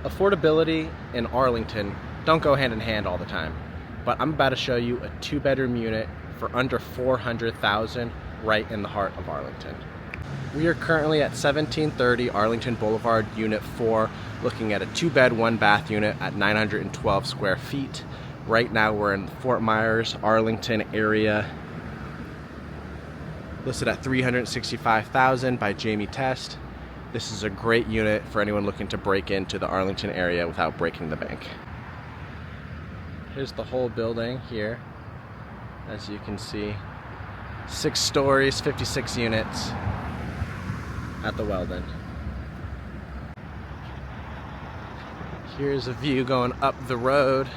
Affordability and Arlington don't go hand in hand all the time, but I'm about to show you a 2-bedroom unit for under $400,000 right in the heart of Arlington. We are currently at 1730 Arlington Boulevard, Unit 4, looking at a 2-bed, 1-bath unit at 912 square feet. Right now we're in Fort Myers, Arlington area. Listed at $365,000 by Jamie Test. This is a great unit for anyone looking to break into the Arlington area without breaking the bank. Here's the whole building here. As you can see, 6 stories, 56 units at the Weldon. Here's a view going up the road.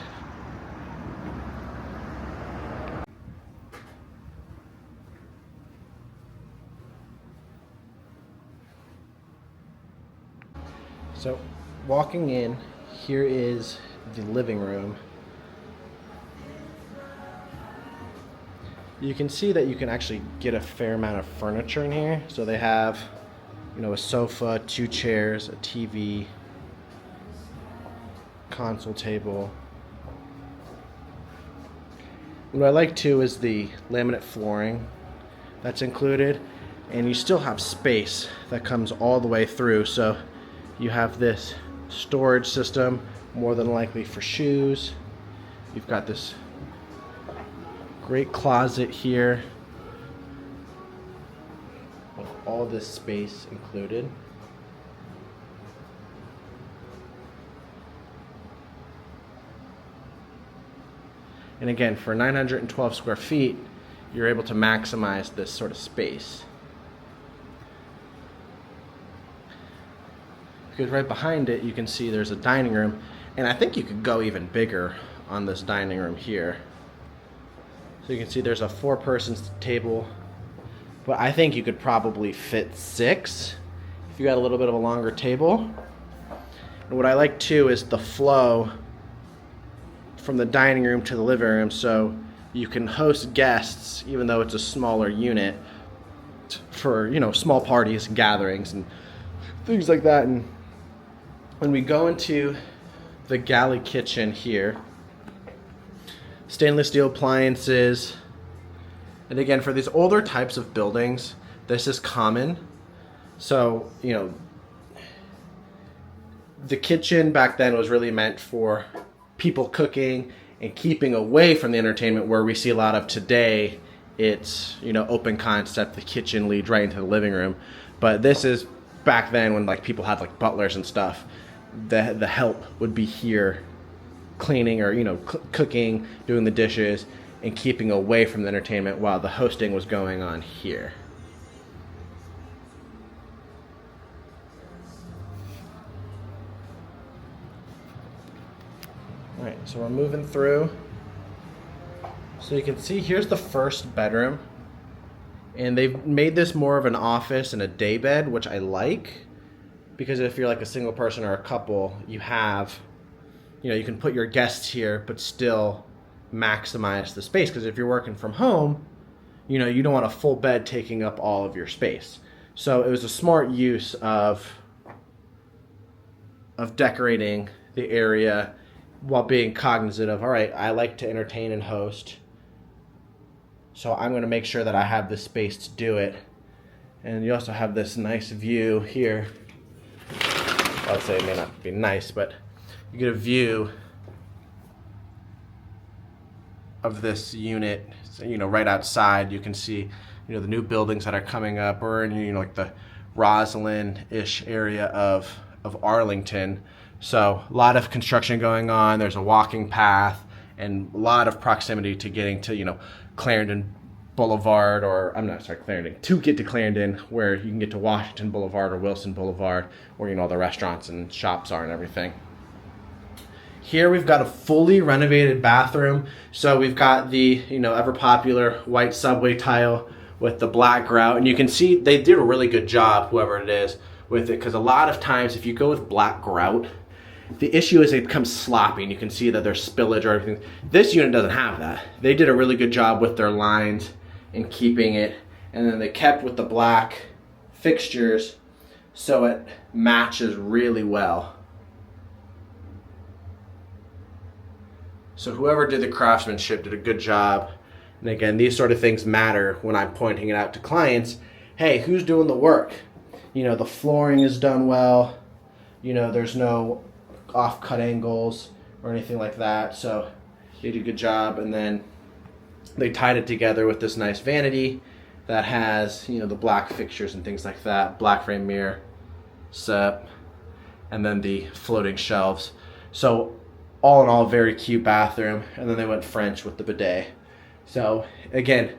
So, walking in, here is the living room. You can see that you can actually get a fair amount of furniture in here. So they have, a sofa, 2 chairs, a TV, console table. What I like too is the laminate flooring that's included, and you still have space that comes all the way through. So you have this storage system, more than likely for shoes. You've got this great closet here with all this space included. And again, for 912 square feet, you're able to maximize this sort of space. Because right behind it, you can see there's a dining room, and I think you could go even bigger on this dining room here. So you can see there's a 4-person table, but I think you could probably fit 6 if you got a little bit of a longer table. And what I like too is the flow from the dining room to the living room, so you can host guests even though it's a smaller unit for, small parties and gatherings and things like that. And when we go into the galley kitchen here, stainless steel appliances. And again, for these older types of buildings, this is common. So, the kitchen back then was really meant for people cooking and keeping away from the entertainment, where we see a lot of today. It's, open concept, the kitchen leads right into the living room. But this is back then when people had butlers and stuff. The help would be here cleaning or cooking, doing the dishes, and keeping away from the entertainment while the hosting was going on here. Alright, so we're moving through. So you can see here's the first bedroom, and they've made this more of an office and a day bed, which I like. Because if you're a single person or a couple, you have, you can put your guests here, but still maximize the space. Because if you're working from home, you don't want a full bed taking up all of your space. So it was a smart use of decorating the area while being cognizant of, all right, I like to entertain and host, so I'm going to make sure that I have the space to do it. And you also have this nice view here. I would say it may not be nice, but you get a view of this unit. So, right outside you can see, the new buildings that are coming up. We're in, the Rosslyn-ish area of Arlington. So a lot of construction going on. There's a walking path and a lot of proximity to getting to, Clarendon Boulevard, or Clarendon, to get to Clarendon, where you can get to Washington Boulevard or Wilson Boulevard, where all the restaurants and shops are and everything. Here we've got a fully renovated bathroom. So we've got the ever popular white subway tile with the black grout, and you can see they did a really good job, whoever it is, with it, because a lot of times if you go with black grout, the issue is it becomes sloppy, and you can see that there's spillage or everything. This unit doesn't have that. They did a really good job with their lines and keeping it, and then they kept with the black fixtures so it matches really well. So whoever did the craftsmanship did a good job. And again, these sort of things matter when I'm pointing it out to clients. Hey, who's doing the work? You know, the flooring is done well. You know, there's no off-cut angles or anything like that. So they did a good job. And then they tied it together with this nice vanity that has, you know, the black fixtures and things like that, black frame mirror, SEP, and then the floating shelves. So all in all, very cute bathroom. And then they went French with the bidet. So again,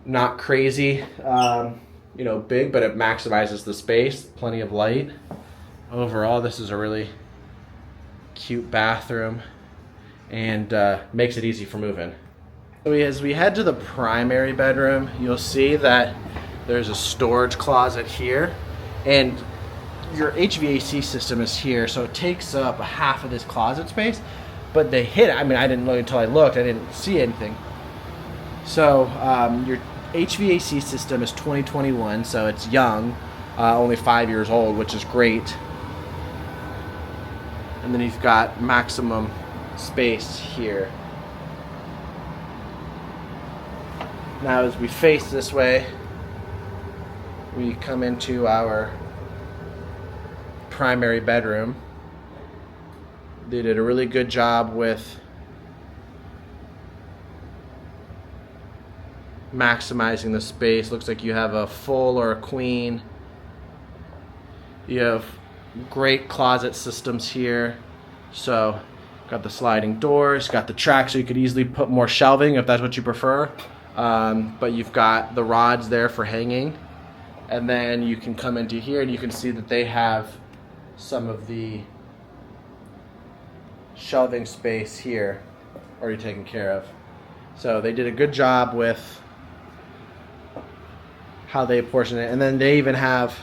not crazy, you know, big, but it maximizes the space, plenty of light. Overall, this is a really cute bathroom and makes it easy for moving. So as we head to the primary bedroom, you'll see that there's a storage closet here, and your HVAC system is here, so it takes up a half of this closet space, but they hid it. I mean, I didn't know until I looked, I didn't see anything. So your HVAC system is 2021, so it's young, only 5 years old, which is great. And then you've got maximum space here. Now as we face this way, we come into our primary bedroom. They did a really good job with maximizing the space. Looks like you have a full or a queen. You have great closet systems here. So got the sliding doors, got the track so you could easily put more shelving if that's what you prefer. But you've got the rods there for hanging. And then you can come into here and you can see that they have some of the shelving space here already taken care of. So they did a good job with how they apportion it. And then they even have,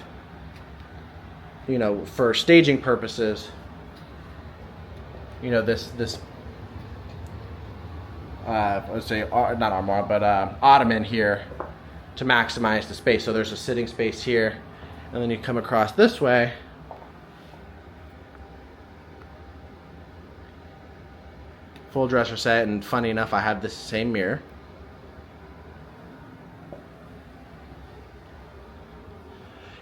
you know, for staging purposes, you know, this let's say, not armoire, but ottoman here to maximize the space. So there's a sitting space here, and then you come across this way, full dresser set, and funny enough, I have this same mirror.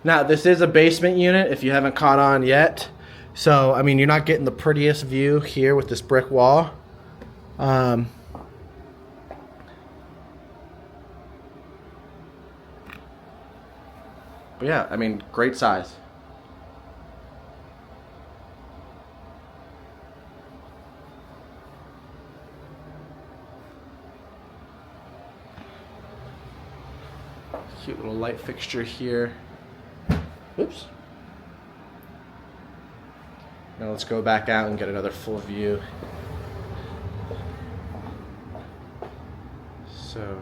Now, this is a basement unit, if you haven't caught on yet. So, I mean, you're not getting the prettiest view here with this brick wall. But yeah, I mean, great size. Cute little light fixture here. Oops. Now let's go back out and get another full view. So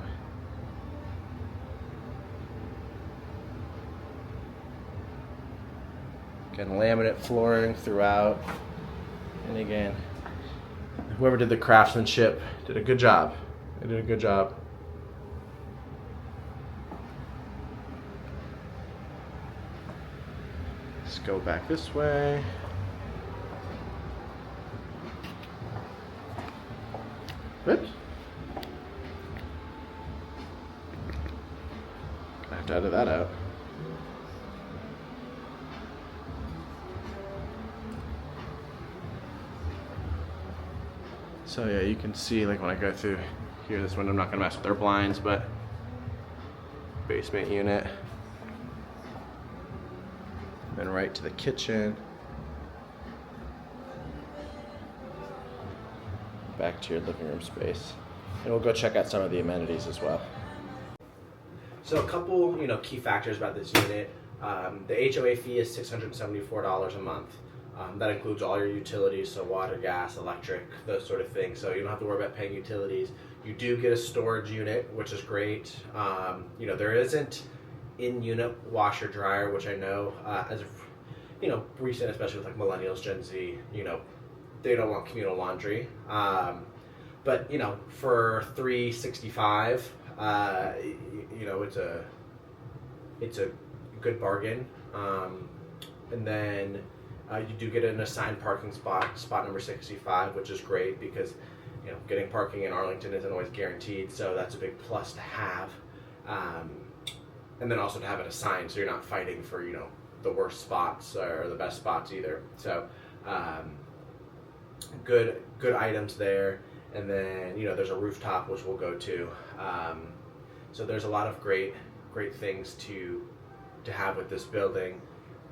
again, laminate flooring throughout. And again, whoever did the craftsmanship did a good job. They did a good job. Let's go back this way. Oops. I have to edit that out. So yeah, you can see, like, when I go through here, this window, I'm not gonna mess with their blinds, but basement unit. Then right to the kitchen. Back to your living room space. And we'll go check out some of the amenities as well. So a couple, you know, key factors about this unit. The HOA fee is $674 a month. That includes all your utilities, so water, gas, electric, those sort of things. So you don't have to worry about paying utilities. You do get a storage unit, which is great. You know, there isn't in-unit washer dryer, which I know as of, you know, recent, especially with like millennials, Gen Z, you know, they don't want communal laundry. But you know, for $365, you know, it's a good bargain. And then you do get an assigned parking spot number 65, which is great because, getting parking in Arlington isn't always guaranteed, so that's a big plus to have. And then also to have it assigned, so you're not fighting for, the worst spots or the best spots either. So good items there. And then, there's a rooftop, which we'll go to. So there's a lot of great things to have with this building.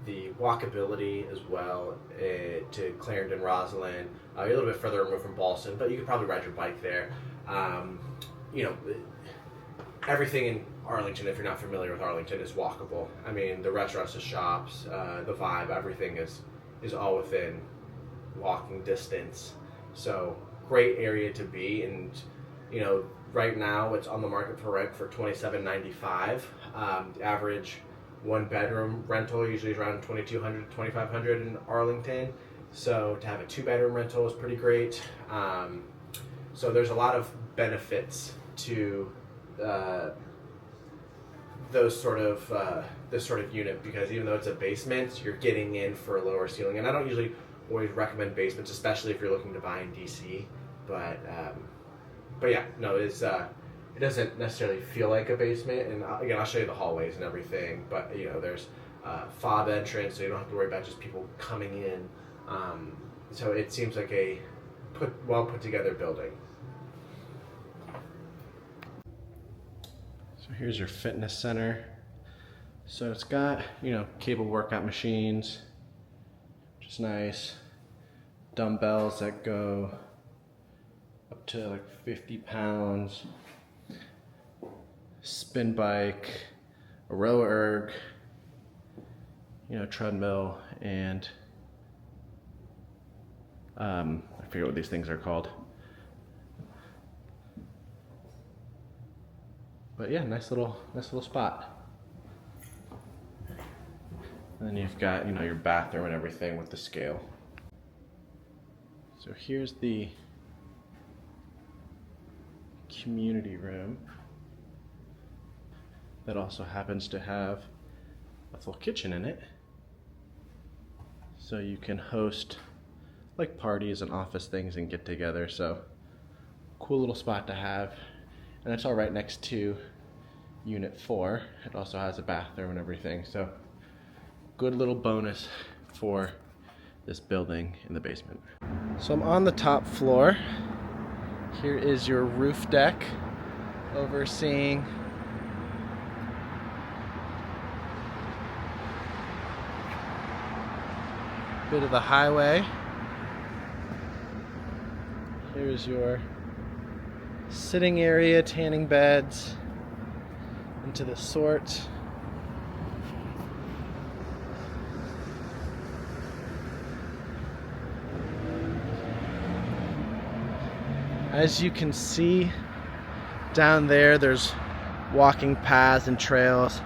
The walkability as well to Clarendon, Rosslyn. You're a little bit further removed from Boston, but you could probably ride your bike there. Everything in Arlington, if you're not familiar with Arlington, is walkable. I mean, the restaurants, the shops, the vibe, everything is all within walking distance. So great area to be, and right now it's on the market for rent for $27.95. The average 1-bedroom rental usually is around $2,200 to $2,500 in Arlington. So to have a 2-bedroom rental is pretty great. So there's a lot of benefits to this sort of unit, because even though it's a basement, you're getting in for a lower ceiling. And I don't usually always recommend basements, especially if you're looking to buy in DC. But yeah, no, it doesn't necessarily feel like a basement. And again, I'll show you the hallways and everything. But there's fob entrance, so you don't have to worry about just people coming in. So it seems like a well put together building. So here's your fitness center. So it's got, cable workout machines, which is nice. Dumbbells that go up to like 50 pounds. Spin bike, a row erg, treadmill, and I forget what these things are called. But yeah, nice little spot. And then you've got, your bathroom and everything with the scale. So here's the community room that also happens to have a full kitchen in it. So you can host like parties and office things and get together. So cool little spot to have. And it's all right next to Unit 4. It also has a bathroom and everything. So good little bonus for this building in the basement. So I'm on the top floor. Here is your roof deck overseeing a bit of the highway. Here's your sitting area, tanning beds, into the sort. As you can see down there's walking paths and trails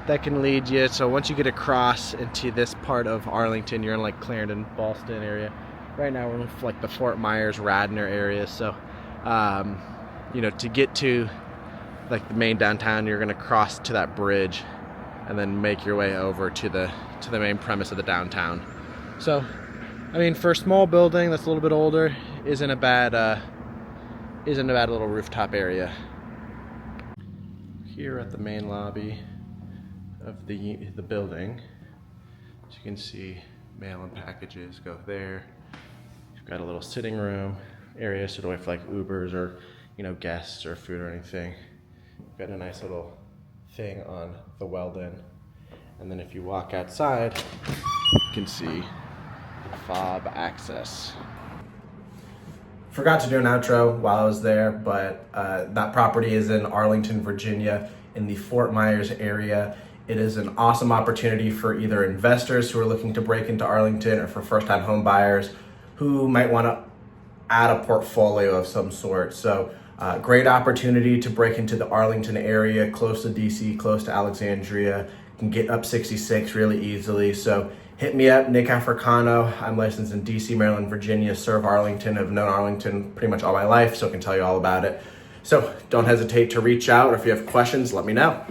that can lead you. So once you get across into this part of Arlington, you're in like Clarendon, Boston area. Right now we're in like the Fort Myers, Radnor area. So to get to like the main downtown, you're gonna cross to that bridge and then make your way over to the main premise of the downtown. So I mean, for a small building that's a little bit older, isn't a bad little rooftop area. Here at the main lobby of the building, as you can see, mail and packages go there. You've got a little sitting room area, so away for like Ubers or guests or food or anything. You've got a nice little thing on the Weldon, and then if you walk outside, you can see fob access. Forgot to do an outro while I was there, but that property is in Arlington, Virginia, in the Fort Myers area. It is an awesome opportunity for either investors who are looking to break into Arlington or for first-time home buyers who might want to add a portfolio of some sort. So great opportunity to break into the Arlington area, close to DC, close to Alexandria, can get up 66 really easily. So hit me up, Nick Africano. I'm licensed in DC, Maryland, Virginia, serve Arlington. I've known Arlington pretty much all my life, so I can tell you all about it. So don't hesitate to reach out, or if you have questions, let me know.